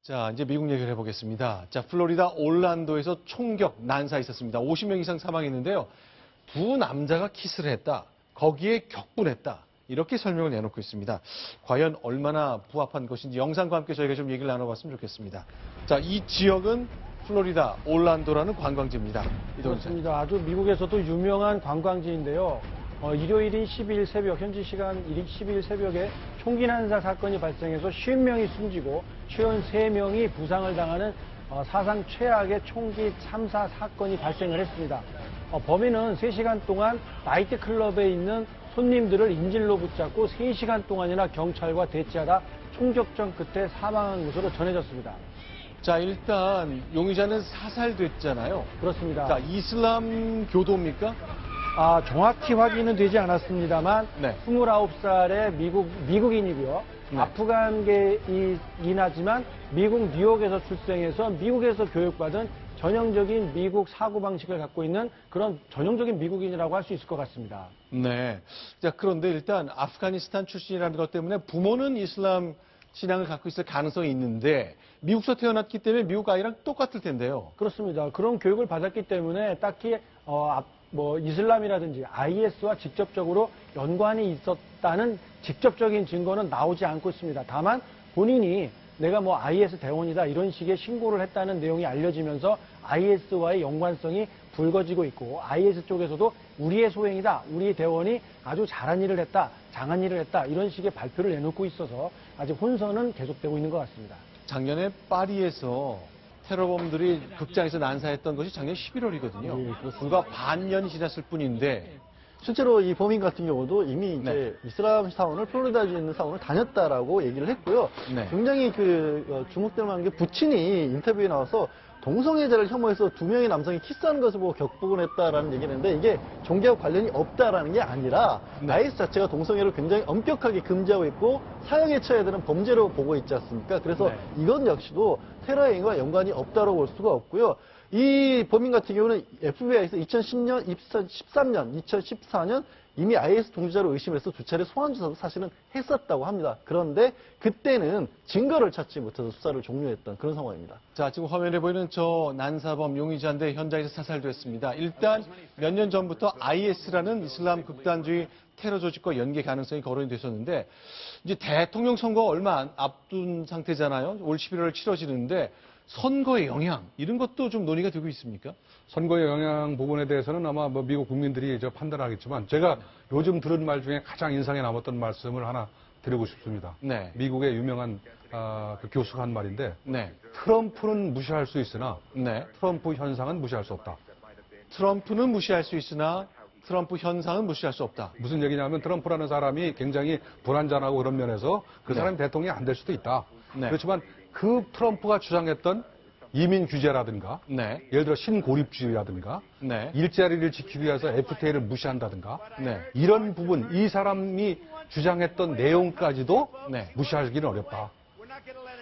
자, 이제 미국 얘기를 해보겠습니다. 자, 플로리다 올란도에서 총격 난사 있었습니다. 50명 이상 사망했는데요. 두 남자가 키스를 했다. 거기에 격분했다. 이렇게 설명을 내놓고 있습니다. 과연 얼마나 부합한 것인지 영상과 함께 저희가 좀 얘기를 나눠봤으면 좋겠습니다. 자, 이 지역은 플로리다 올란도라는 관광지입니다. 그렇습니다. 아주 미국에서도 유명한 관광지인데요. 일요일인 12일 새벽, 현지 시간 12일 새벽에 총기 난사 사건이 발생해서 50명이 숨지고 53명이 부상을 당하는 사상 최악의 총기 참사 사건이 발생을 했습니다. 범인은 3시간 동안 나이트클럽에 있는 손님들을 인질로 붙잡고 3시간 동안이나 경찰과 대치하다 총격전 끝에 사망한 것으로 전해졌습니다. 자, 일단 용의자는 사살됐잖아요. 그렇습니다. 자, 이슬람 교도입니까? 정확히 확인은 되지 않았습니다만 네. 29살의 미국인이고요. 네. 아프간계이긴 하지만 미국 뉴욕에서 출생해서 미국에서 교육받은 전형적인 미국 사고방식을 갖고 있는 그런 전형적인 미국인이라고 할 수 있을 것 같습니다. 네. 자, 그런데 일단 아프가니스탄 출신이라는 것 때문에 부모는 이슬람 신앙을 갖고 있을 가능성이 있는데 미국에서 태어났기 때문에 미국 아이랑 똑같을 텐데요. 그렇습니다. 그런 교육을 받았기 때문에 딱히 이슬람이라든지 IS와 직접적으로 연관이 있었다는 직접적인 증거는 나오지 않고 있습니다. 다만 본인이 내가 IS 대원이다 이런 식의 신고를 했다는 내용이 알려지면서 IS와의 연관성이 불거지고 있고 IS 쪽에서도 우리의 소행이다, 우리의 대원이 아주 잘한 일을 했다, 장한 일을 했다 이런 식의 발표를 내놓고 있어서 아직 혼선은 계속되고 있는 것 같습니다. 작년에 파리에서 테러범들이 극장에서 난사했던 것이 작년 11월이거든요. 네, 불과 반년이 지났을 뿐인데 실제로 이 범인 같은 경우도 이미 이제 이슬람 사원을 플로리다주에 있는 사원을 다녔다라고 얘기를 했고요. 네. 굉장히 주목될 만한 게 부친이 인터뷰에 나와서 동성애자를 혐오해서 2명의 남성이 키스하는 것을 보고 격분을 했다라는 얘기를 했는데 이게 종교와 관련이 없다라는 게 아니라 IS 자체가 동성애를 굉장히 엄격하게 금지하고 있고 사형에 처해야 되는 범죄로 보고 있지 않습니까? 그래서 이건 역시도 테러 행위와 연관이 없다고 볼 수가 없고요. 이 범인 같은 경우는 FBI에서 2010년, 2013년, 2014년 이미 IS 동조자로 의심해서 2차례 소환 조사도 사실은 했었다고 합니다. 그런데 그때는 증거를 찾지 못해서 수사를 종료했던 그런 상황입니다. 자, 지금 화면에 보이는 저 난사범 용의자인데 현장에서 사살됐습니다. 일단 몇 년 전부터 IS라는 이슬람 극단주의 테러 조직과 연계 가능성이 거론이 됐었는데 이제 대통령 선거 얼마 앞둔 상태잖아요. 올 11월 치러지는데 선거의 영향 이런 것도 좀 논의가 되고 있습니까? 선거의 영향 부분에 대해서는 아마 미국 국민들이 판단하겠지만 제가 요즘 들은 말 중에 가장 인상에 남았던 말씀을 하나 드리고 싶습니다. 네. 미국의 유명한 그 교수가 한 말인데 네. 트럼프는 무시할 수 있으나 네. 트럼프 현상은 무시할 수 없다. 트럼프는 무시할 수 있으나 트럼프 현상은 무시할 수 없다. 무슨 얘기냐면 트럼프라는 사람이 굉장히 불안전하고 그런 면에서 그 사람이 대통령이 안 될 수도 있다. 네. 그렇지만 그 트럼프가 주장했던 이민 규제라든가 네. 예를 들어 신고립주의라든가 네. 일자리를 지키기 위해서 FTA를 무시한다든가 네. 이런 부분 이 사람이 주장했던 내용까지도 네. 무시하기는 어렵다.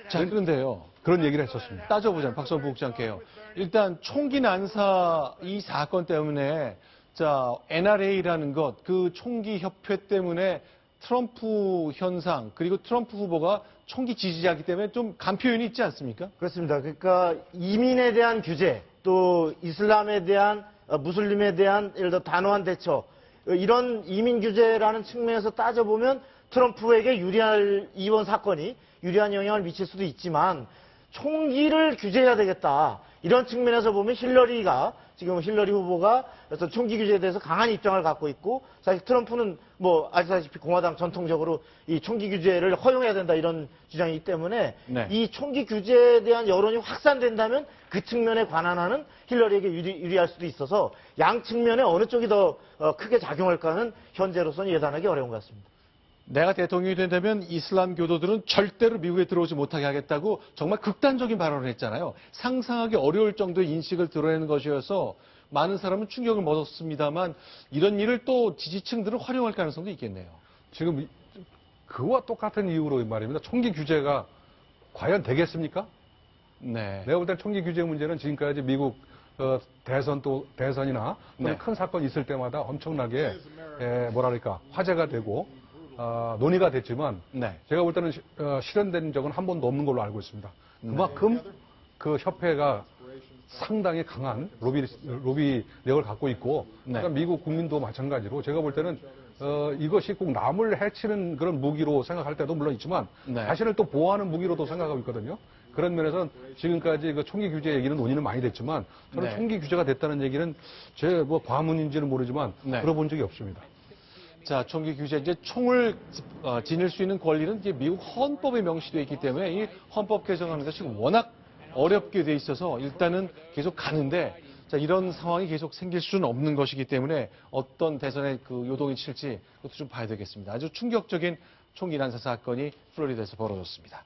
자, 그런데요. 그런 얘기를 했었습니다. 따져보자면 박성부 국장께요. 일단 총기 난사 이 사건 때문에 자, NRA라는 것, 그 총기 협회 때문에 트럼프 현상 그리고 트럼프 후보가 총기 지지자이기 때문에 좀 간표연이 있지 않습니까? 그렇습니다. 그러니까 이민에 대한 규제, 또 이슬람에 대한 무슬림에 대한 예를 들어 단호한 대처 이런 이민 규제라는 측면에서 따져보면 트럼프에게 유리한 이번 사건이 유리한 영향을 미칠 수도 있지만 총기를 규제해야 되겠다. 이런 측면에서 보면 지금 힐러리 후보가 어떤 총기 규제에 대해서 강한 입장을 갖고 있고 사실 트럼프는 아시다시피 공화당 전통적으로 이 총기 규제를 허용해야 된다 이런 주장이기 때문에 이 총기 규제에 대한 여론이 확산된다면 그 측면에 관한하는 힐러리에게 유리할 수도 있어서 양 측면에 어느 쪽이 더 크게 작용할까는 현재로서는 예단하기 어려운 것 같습니다. 내가 대통령이 된다면 이슬람 교도들은 절대로 미국에 들어오지 못하게 하겠다고 정말 극단적인 발언을 했잖아요. 상상하기 어려울 정도의 인식을 드러내는 것이어서 많은 사람은 충격을 먹었습니다만 이런 일을 또 지지층들은 활용할 가능성도 있겠네요. 지금 그와 똑같은 이유로 말입니다. 총기 규제가 과연 되겠습니까? 네. 내가 볼 땐 총기 규제 문제는 지금까지 미국 대선이나 큰 사건이 있을 때마다 엄청나게 화제가 되고 논의가 됐지만 제가 볼 때는 실현된 적은 한 번도 없는 걸로 알고 있습니다. 그만큼 그 협회가 상당히 강한 로비력을 갖고 있고, 네. 그러니까 미국 국민도 마찬가지로 제가 볼 때는 이것이 꼭 남을 해치는 그런 무기로 생각할 때도 물론 있지만 네. 자신을 또 보호하는 무기로도 생각하고 있거든요. 그런 면에서는 지금까지 그 총기 규제 얘기는 논의는 많이 됐지만 저는 네. 총기 규제가 됐다는 얘기는 제 뭐 과문인지는 모르지만 네. 들어본 적이 없습니다. 자, 총기 규제, 이제 총을 지닐 수 있는 권리는 이제 미국 헌법에 명시되어 있기 때문에 이 헌법 개정하는 것이 워낙 어렵게 돼 있어서 일단은 계속 가는데, 자, 이런 상황이 계속 생길 수는 없는 것이기 때문에 어떤 대선의 그 요동이 칠지 그것도 좀 봐야 되겠습니다. 아주 충격적인 총기 난사 사건이 플로리다에서 벌어졌습니다.